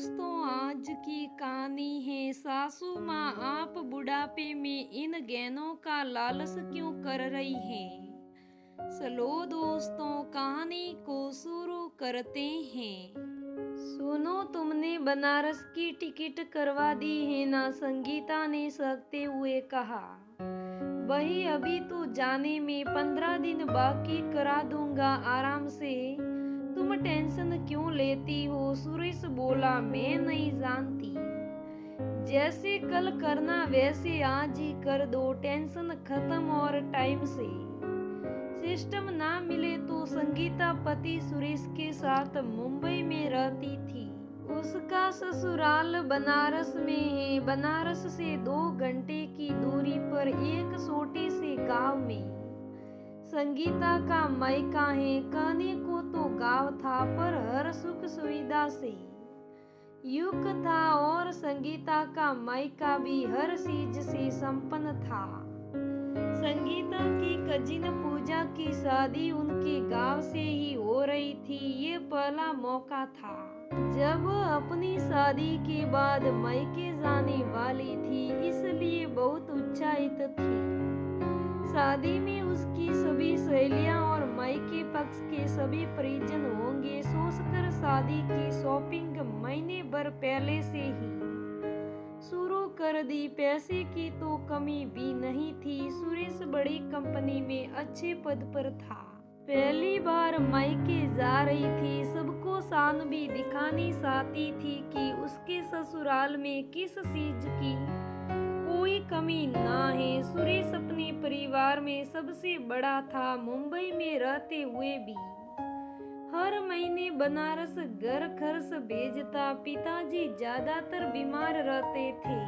दोस्तों, आज की कहानी है सासू माँ आप बुढ़ापे में इन गहनों का लालच क्यों कर रही हैं। चलो दोस्तों, कहानी को शुरू करते हैं। सुनो, तुमने बनारस की टिकट करवा दी है ना? संगीता ने सकते हुए कहा। वही, अभी तो जाने में 15 दिन बाकी, करा दूंगा आराम से। तुम टेंशन क्यों लेती हो? सुरेश बोला। मैं नहीं जानती, जैसे कल करना वैसे आज ही कर दो, टेंशन खत्म और टाइम से। सिस्टम ना मिले तो संगीता पति सुरेश के साथ मुंबई में रहती थी। उसका ससुराल बनारस में है। बनारस से 2 घंटे की दूरी पर एक छोटे से गांव में संगीता का मायका है। कहने को तो गांव था, पर हर सुख सुविधा से युक्त था, और संगीता का मायका भी हर चीज से संपन्न था। संगीता की कजिन पूजा की शादी उनके गांव से ही हो रही थी। ये पहला मौका था जब अपनी शादी के बाद मायके जाने वाली थी, इसलिए बहुत उत्साहित थी। शादी में उसकी सभी सहेलियां और मायके पक्ष के सभी परिजन होंगे, सोचकर शादी की शॉपिंग महीने भर पहले से ही शुरू कर दी। पैसे की तो कमी भी नहीं थी। सुरेश बड़ी कंपनी में अच्छे पद पर था। पहली बार मायके जा रही थी। सबको शान भी दिखानी चाहती थी कि उसके ससुराल में किस चीज की कोई कमी ना है। सुरेश अपने परिवार में सबसे बड़ा था। मुंबई में रहते हुए भी हर महीने बनारस घर खर्च भेजता। पिताजी ज्यादातर बीमार रहते थे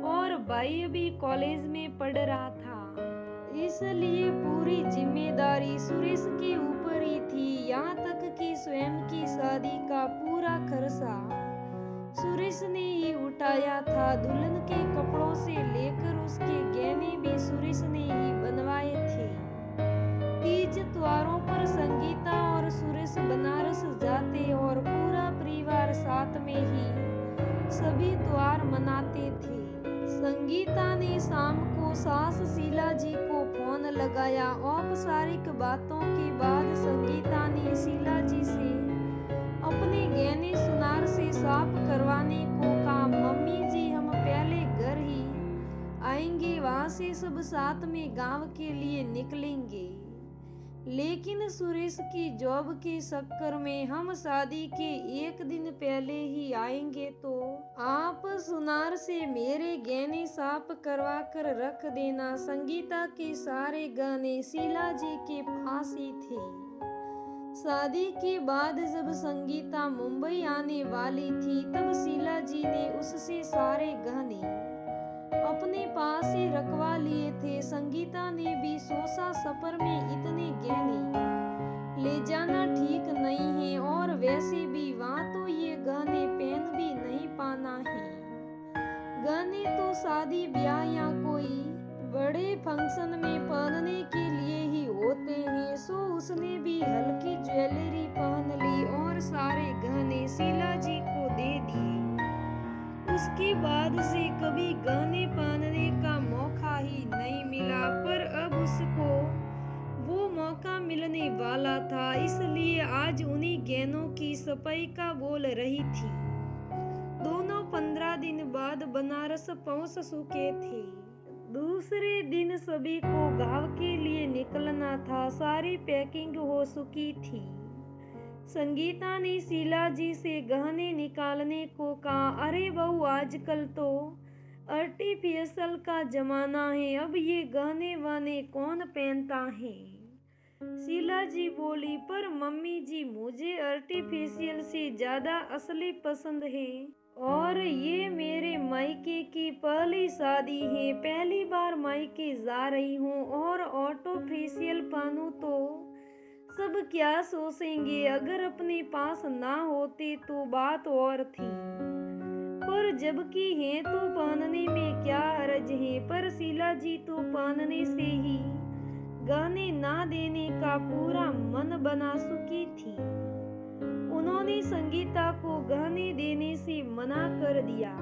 और भाई अभी कॉलेज में पढ़ रहा था, इसलिए पूरी जिम्मेदारी सुरेश के ऊपर ही थी। यहाँ तक कि स्वयं की शादी का पूरा खर्चा सुरेश ने ही उठाया था। दुल्हन के कपड़ों से लेकर उसके गहने भी सुरेश ने ही बनवाए थे। तीज त्योहारों पर संगीता और सुरेश बनारस जाते और पूरा परिवार साथ में ही सभी त्योहार मनाते थे। संगीता ने शाम को सास शीला जी को फोन लगाया। औपचारिक बातों के बाद संगीता ने शीला जी से अपने गहने सुनार से साफ करवाने को कहा। मम्मी जी, हम पहले घर ही आएंगे, वहां से सब साथ में गांव के लिए निकलेंगे, लेकिन सुरेश की जॉब के चक्कर में हम शादी के 1 दिन पहले ही आएंगे, तो आप सुनार से मेरे गहने साफ करवा कर रख देना। संगीता के सारे गहने शीला जी के पास ही थे। शादी के बाद जब संगीता मुंबई आने वाली थी, तब शीला जी ने उससे सारे गहने अपने पास ही रखवा लिए थे। संगीता ने भी सोचा, सफर में इतने गहने ले जाना ठीक नहीं है, और वैसे भी वहाँ तो ये गहने पहन भी नहीं पाना है। गहने तो शादी ब्याह या कोई बड़े फंक्शन में पहनने के लिए ही होते हैं। सो उसने भी हल्की ज्वेलरी पहन ली और सारे गहने शीला जी को दे दिए। उसके बाद से कभी गहने पहनने का मौका ही नहीं मिला, पर अब उसको वो मौका मिलने वाला था, इसलिए आज उन्हीं गहनों की सफाई का बोल रही थी। दोनों 15 दिन बाद बनारस पहुंच चुके थे। दूसरे दिन सभी को गांव के लिए निकलना था। सारी पैकिंग हो चुकी थी। संगीता ने शीला जी से गहने निकालने को कहा। अरे बहू, आजकल तो आर्टिफिशियल का जमाना है, अब ये गहने वाने कौन पहनता है? शीला जी बोली। पर मम्मी जी, मुझे आर्टिफिशियल से ज्यादा असली पसंद है, और ये मेरे मायके की पहली शादी है। पहली बार मायके जा रही हूँ, और आर्टिफिशियल पहनूं तो सब क्या सोचेंगे? अगर अपने पास ना होते तो बात और थी, पर जबकि है तो पहनने में क्या हर्ज है? पर शीला जी तो पहनने से ही गहने ना देने का पूरा मन बना चुकी थी। उन्होंने संगीता को गहने देने से मना कर दिया।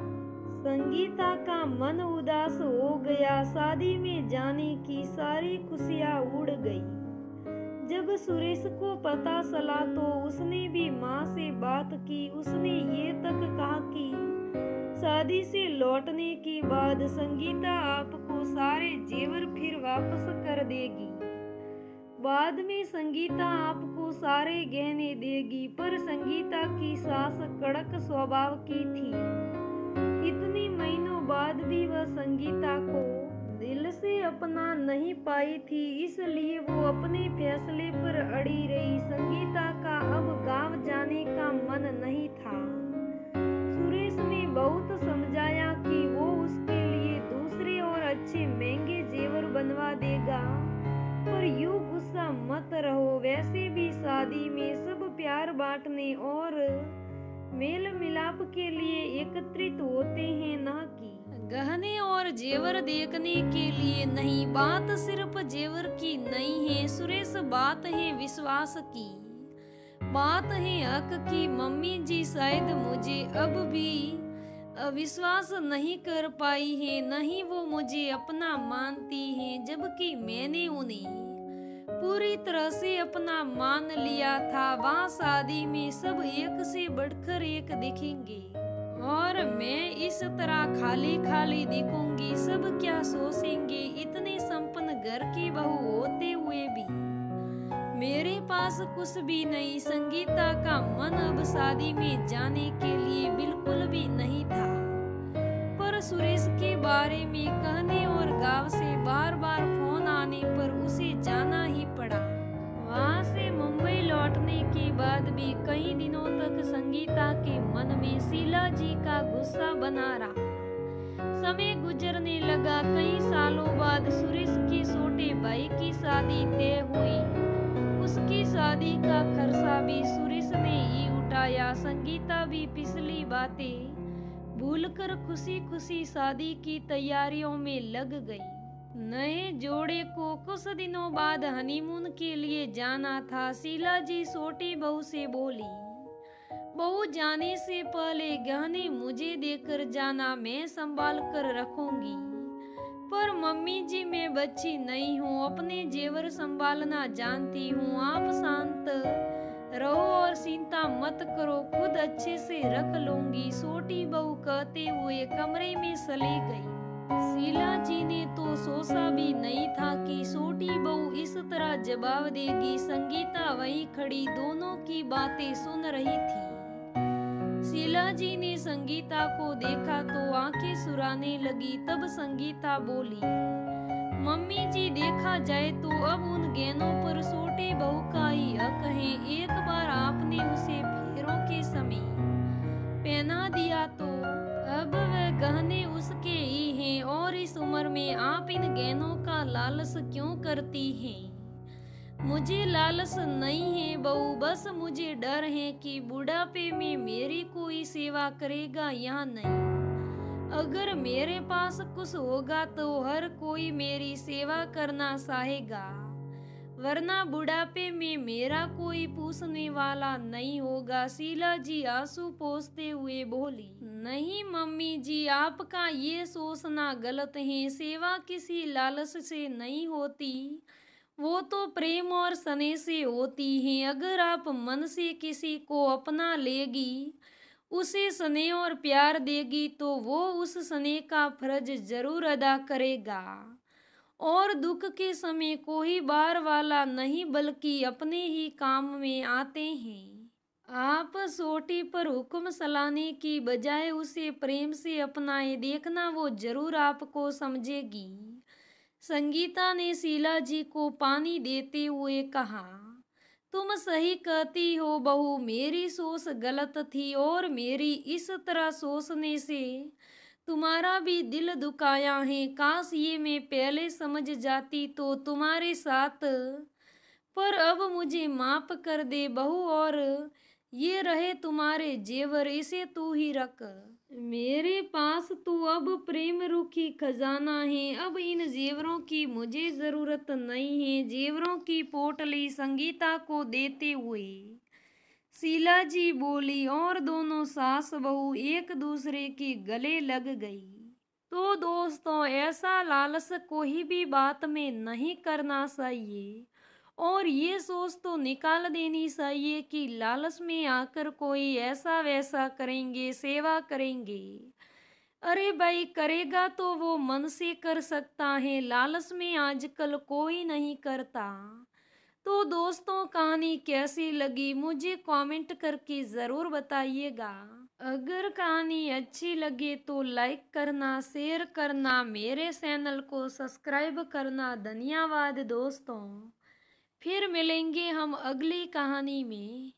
संगीता का मन उदास हो गया। शादी में जाने की सारी खुशियां उड़ गई। जब सुरेश को पता चला तो उसने भी माँ से बात की। उसने ये तक कहा कि शादी से लौटने के बाद संगीता आपको सारे जेवर फिर वापस कर देगी। बाद में संगीता आपको सारे गहने देगी। पर संगीता की सास कड़क स्वभाव की थी। इतने महीनों बाद भी वह संगीता को दिल से अपना नहीं पाई थी, इसलिए वो अपने फैसले पर अड़ी रही। संगीता का अब गांव जाने का मन नहीं था। सुरेश ने बहुत समझाया कि वो उसके लिए दूसरे और अच्छे महंगे जेवर बनवा देगा, पर यूं गुस्सा मत रहो। वैसे भी शादी में सब प्यार बांटने और मेल मिलाप के लिए एकत्रित होते हैं, ना कि गहने और जेवर देखने के लिए नहीं। बात सिर्फ जेवर की नहीं है सुरेश, बात है विश्वास की, बात है हक की। मम्मी जी शायद मुझे अब भी विश्वास नहीं कर पाई है, नहीं वो मुझे अपना मानती हैं, जबकि मैंने उन्हें पूरी तरह से अपना मान लिया था। वहाँ शादी में सब एक से बढ़कर एक दिखेंगे और मैं इस तरह खाली खाली दिखूंगी। सब क्या सोचेंगे, इतने संपन्न घर की बहू होते हुए भी मेरे पास कुछ भी नहीं। संगीता का मन अब शादी में जाने के लिए बिल्कुल भी नहीं था, पर सुरेश के बारे में कहने और गांव से बार बार फोन आने पर उसे जाना ही पड़ा। वहां से मुंबई लौटने के बाद भी कई दिनों तक संगीता के मन में शीला जी का गुस्सा बना रहा। समय गुजरने लगा। कई सालों बाद सुरेश के छोटे भाई की शादी तय हुई। उसकी शादी का खर्चा भी सुरेश ने ही उठाया। संगीता भी पिछली बातें भूलकर खुशी खुशी शादी की तैयारियों में लग गई। नए जोड़े को कुछ दिनों बाद हनीमून के लिए जाना था। शीला जी छोटी बहू से बोली, बहू जाने से पहले गहने मुझे देकर जाना, मैं संभाल कर रखूंगी। पर मम्मी जी मैं बच्ची नहीं हूँ, अपने जेवर संभालना जानती हूँ। आप शांत रहो और चिंता मत करो, खुद अच्छे से रख लूंगी, छोटी बहू कहते हुए कमरे में चली गई। शीला जी ने तो सोचा भी नहीं था कि छोटी बहू इस तरह जवाब देगी। संगीता वहीं खड़ी दोनों की बातें सुन रही थी। शीला जी ने संगीता को देखा तो आंखें सुराने लगी। तब संगीता बोली, मम्मी जी देखा जाए तो अब उन गहनों पर छोटे बहू का ही हक है। एक बार आपने उसे फेरों के समय पहना दिया तो अब वह गहने उसके ही हैं, और इस उम्र में आप इन गहनों का लालच क्यों करती हैं? मुझे लालच नहीं है बहू, बस मुझे डर है कि बुढ़ापे में मेरी कोई सेवा करेगा या नहीं। अगर मेरे पास कुछ होगा तो हर कोई मेरी सेवा करना चाहेगा, वरना बुढ़ापे में मेरा कोई पूछने वाला नहीं होगा। शीला जी आंसू पोंछते हुए बोली, नहीं मम्मी जी, आपका ये सोचना गलत है। सेवा किसी लालच से नहीं होती, वो तो प्रेम और स्नेह से होती है। अगर आप मन से किसी को अपना लेगी, उसे स्नेह और प्यार देगी, तो वो उस स्नेह का फर्ज जरूर अदा करेगा। और दुख के समय कोई बार वाला नहीं, बल्कि अपने ही काम में आते हैं। आप छोटी पर हुक्म चलाने की बजाय उसे प्रेम से अपनाए, देखना वो जरूर आपको समझेगी। संगीता ने शीला जी को पानी देते हुए कहा, तुम सही कहती हो बहू, मेरी सोच गलत थी और मेरी इस तरह सोचने से तुम्हारा भी दिल दुखाया है। काश ये मैं पहले समझ जाती तो तुम्हारे साथ, पर अब मुझे माफ कर दे बहू, और ये रहे तुम्हारे जेवर, इसे तू ही रख। मेरे पास तो अब प्रेम रूखी खजाना है, अब इन जेवरों की मुझे जरूरत नहीं है। जेवरों की पोटली संगीता को देते हुए शीला जी बोली और दोनों सास बहू एक दूसरे के गले लग गई। तो दोस्तों, ऐसा लालच कोई भी बात में नहीं करना चाहिए और ये सोच तो निकाल देनी चाहिए कि लालच में आकर कोई ऐसा वैसा करेंगे, सेवा करेंगे। अरे भाई, करेगा तो वो मन से कर सकता है, लालच में आजकल कोई नहीं करता। तो दोस्तों, कहानी कैसी लगी मुझे कमेंट करके ज़रूर बताइएगा। अगर कहानी अच्छी लगे तो लाइक करना, शेयर करना, मेरे चैनल को सब्सक्राइब करना। धन्यवाद दोस्तों। फिर मिलेंगे हम अगली कहानी में।